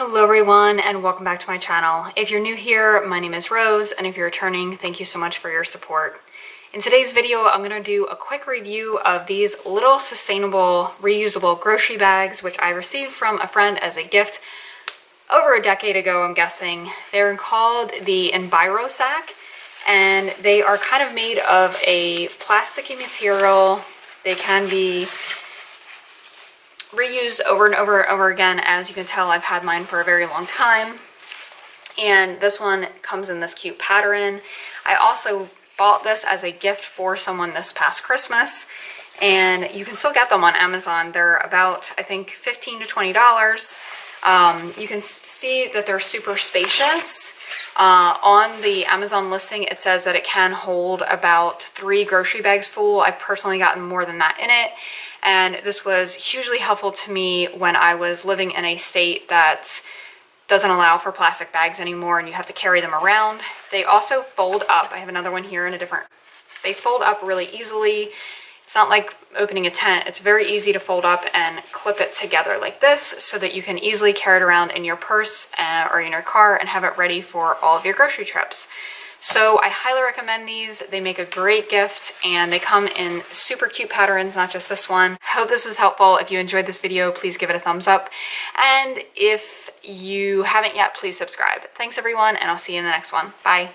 Hello everyone and welcome back to my channel. If you're new here, my name is Rose, and if you're returning, thank you so much for your support. In today's video, I'm going to do a quick review of these little sustainable reusable grocery bags, which I received from a friend as a gift over a decade ago, I'm guessing. They're called the Envirosax, and they are kind of made of a plasticky material. They can be reused over and over and over again. As you can tell, I've had mine for a very long time, and this one comes in this cute pattern. I also bought this as a gift for someone this past Christmas, and you can still get them on Amazon. They're about, I think, $15 to $20. You can see that they're super spacious. On the Amazon listing, it says that it can hold about 3 grocery bags full. I've personally gotten more than that in it, and this was hugely helpful to me when I was living in a state that doesn't allow for plastic bags anymore and you have to carry them around. They also fold up. I have another one here in a different... They fold up really easily. It's not like opening a tent. It's very easy to fold up and clip it together like this so that you can easily carry it around in your purse or in your car and have it ready for all of your grocery trips. So I highly recommend these. They make a great gift, and they come in super cute patterns, not just this one. I hope this was helpful. If you enjoyed this video, please give it a thumbs up. And if you haven't yet, please subscribe. Thanks everyone, and I'll see you in the next one. Bye.